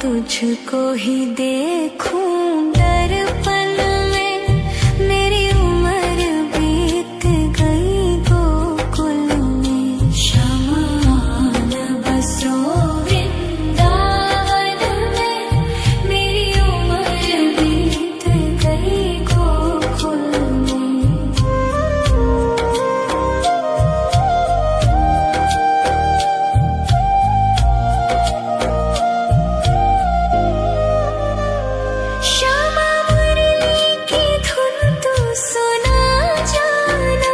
तुझको ही देखूं दर्पण में, मेरी उम्र बीत गई गोकुल में। शमान बसो वृंदावन में, मेरी उम्र बीत गई गोकुल में। श्यामा मुरली की धुन तू सुना जाना,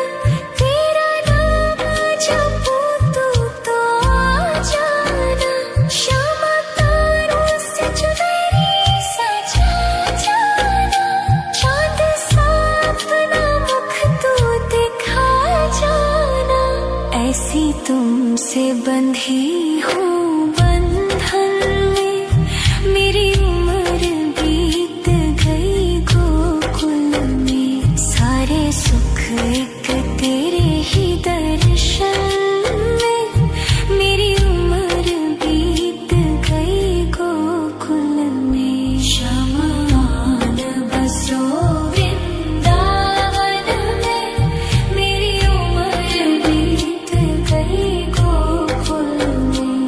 तेरा नाम जपूं तो आ जाना। श्यामा तारों से चुनरी सजा जाना, चांद सा अपना मुख तू दिखा जाना। ऐसी तुमसे बंधी हूँ बंधन में, मेरी उम्र बीत गई गोकुल में। सारे सुख एक तेरे ही दर्शन में, मेरी उम्र बीत गई गोकुल में। शमान बसो वृंदावन में, मेरी उम्र बीत गई गोकुल में।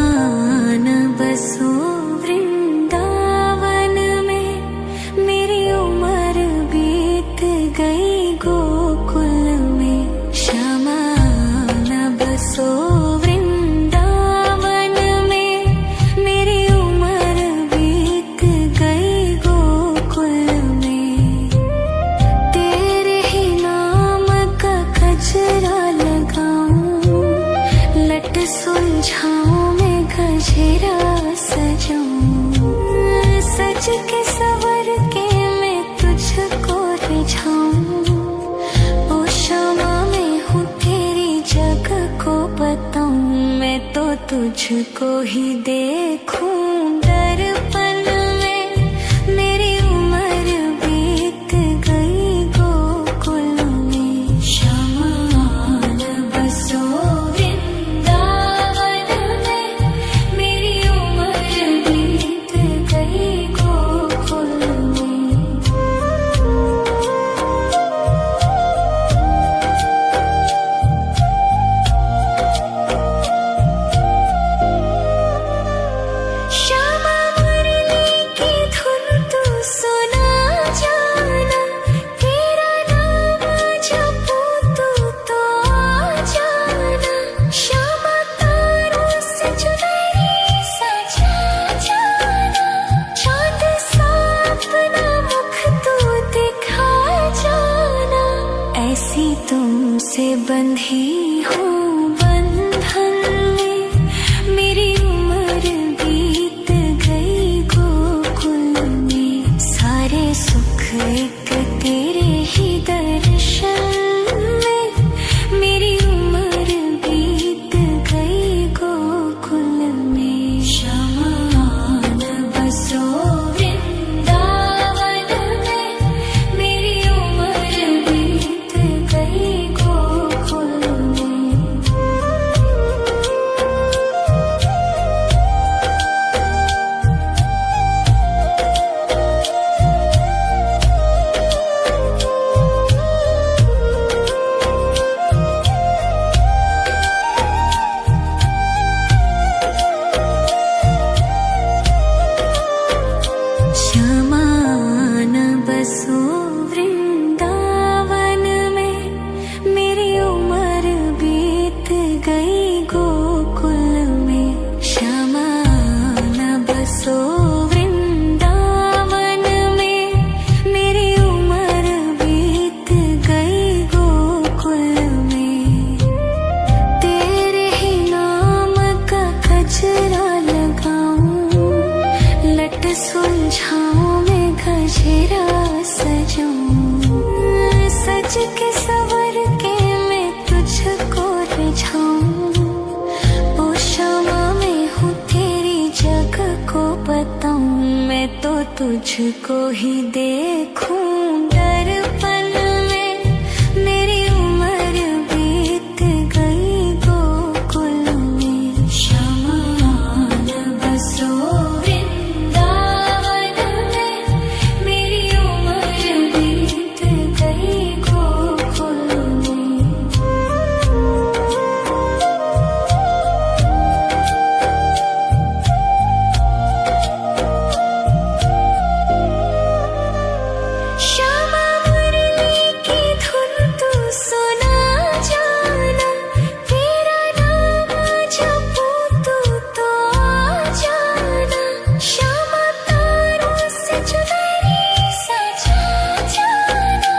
शमान बसो वृंदावन में, मेरी उम्र बीत गई गोकुल में। शमान बसो वृंदावन में, मेरी उम्र बीत गई गोकुल में। तेरे ही नाम का गजरा लगाऊं, लट सुलझाऊं मैं गजरा सजाऊं। सज के सवर के मैं तुझको रिझाऊं। ओ श्यामा मैं हूँ तेरी जग को बताऊं, मैं तो तुझको ही देखूं दर्पण में, मेरी उम्र बीत गई गोकुल में। शमान बसो वृंदावन में, मेरी उम्र बीत गई गोकुल में। श्यामा मुरली की धुन तू सुना जाना, तेरा नाम जपूं तो आ जाना। श्यामा तारों से चुनरी सजा जाना, चांद सा अपना मुख तू दिखा जाना। ऐसी तुमसे बंधी हूँ बंधन में, मेरी उम्र बीत गई गोकुल में। सारे सुख एक तेरे ही दर्शन में, मेरी उम्र बीत गई गोकुल में। शमान बसो वृंदावन में, मेरी उम्र बीत गई गोकुल में। शमान बसो वृंदावन में, मेरी उम्र बीत गई गोकुल में। शमान बसो वृंदावन में, मेरी उम्र बीत गई गोकुल में। तेरे ही नाम का गजरा लगाऊं, लट सुलझाऊं मैं गजरा सजाऊं। सज के सवर के तुझको ही देखूं दर्पण में, मेरी उम्र बीत गई गोकुल में। शमान बसो वृंदावन में, मेरी उम्र बीत गई गोकुल में। श्यामा मुरली की धुन तू सुना जाना, तेरा नाम जपूं तू तो आ जाना। श्यामा तारों से चुनरी सजा जाना,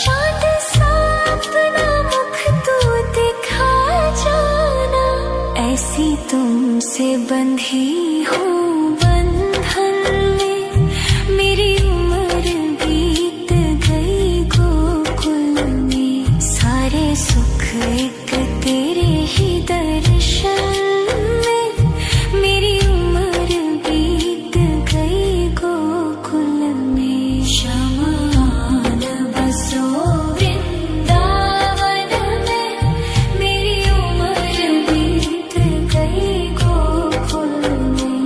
चांद सा अपना मुख तू दिखा जाना। ऐसी तुमसे बंधी हूँ बंधन में, मेरी उम्र बीत गई गोकुल में। सारे सुख एक तेरे ही दर्शन में, मेरी उम्र बीत गई गोकुल में। शमान बसो वृंदावन में, मेरी उम्र बीत गई गोकुल में।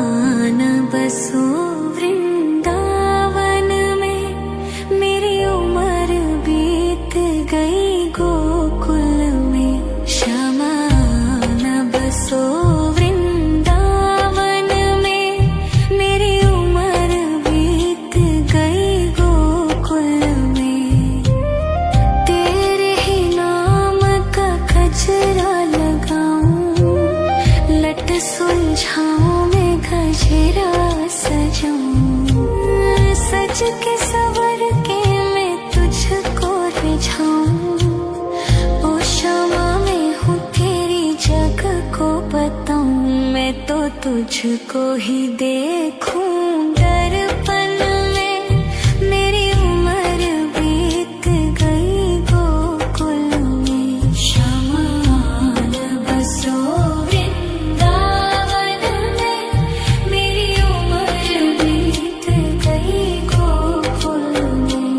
शमान बसो वृंदावन में, मेरी उम्र बीत गई गोकुल में। शमान बसो वृंदावन में, मेरी उम्र बीत गई गोकुल में। तेरे ही नाम का गजरा लगाऊं, लट सुलझाऊं मैं गजरा सजाऊं। सज के सवर के मैं तुझको रिझाऊं, ओ क्षमा में हूँ तेरी जग को बताऊं। मैं तो तुझको ही देखूं दर्पण में, मेरी उम्र बीत गई गोकुल में। शमान बसो वृंदावन में, मेरी उम्र बीत गई गोकुल में।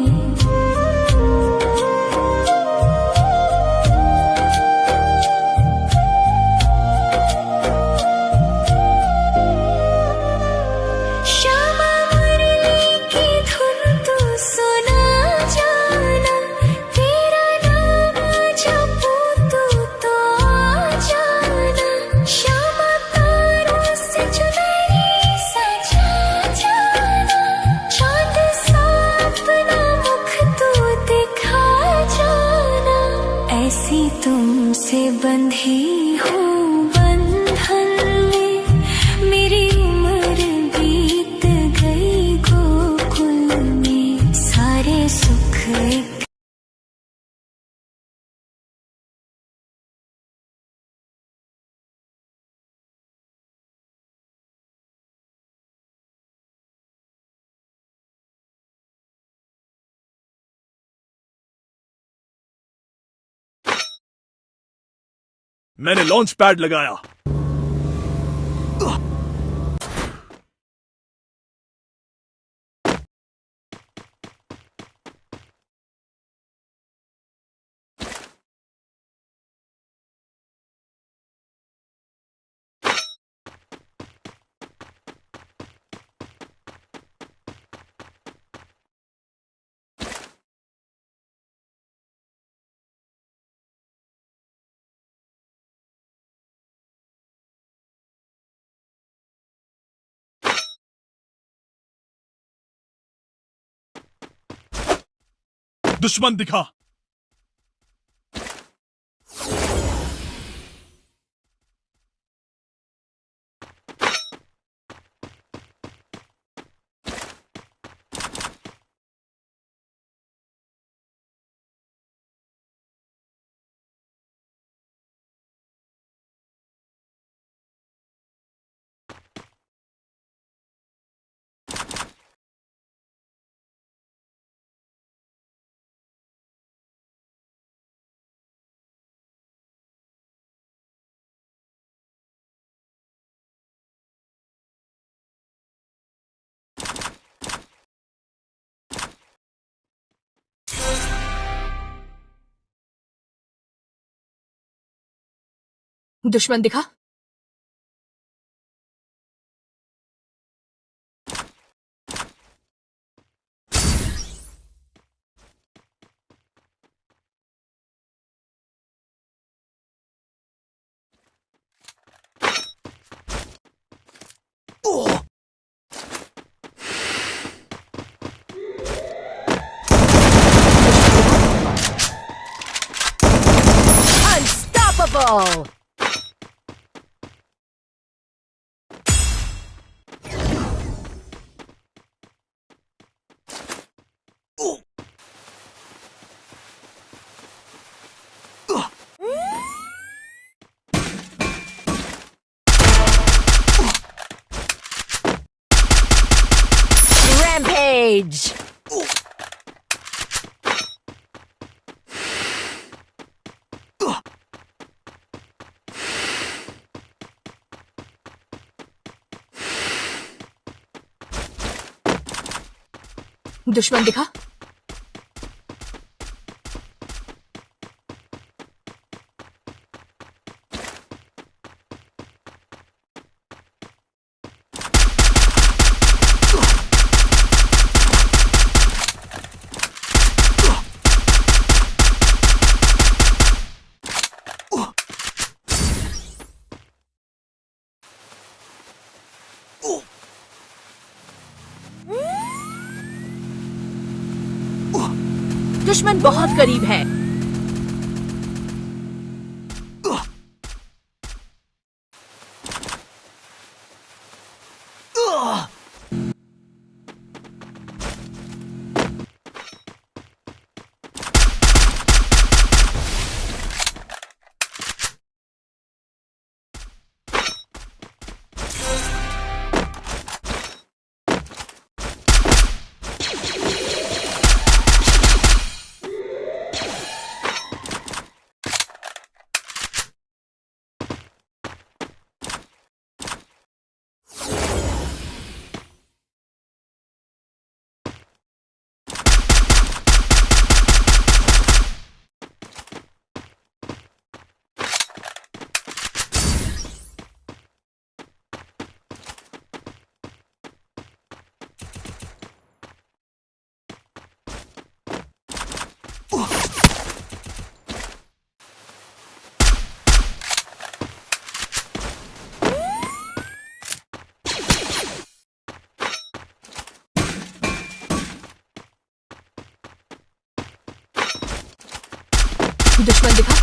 श्यामा मुरली की धुन तू सुना जाना, तेरा नाम जपूं तू तो आ जाना। श्यामा तारों से चुनरी सजा जाना, चांद सा अपना मुख तू दिखा जाना। ऐसी तुमसे बंधी हूँ बंधन में, मेरी उम्र बीत गई गोकुल में। सारे सुख एक मैंने लॉन्च पैड लगाया। दुश्मन दिखा। दुश्मन दिखा। Unstoppable! Rampage! दुश्मन दिखा। दुश्मन बहुत करीब है। दुश्मन दिखा।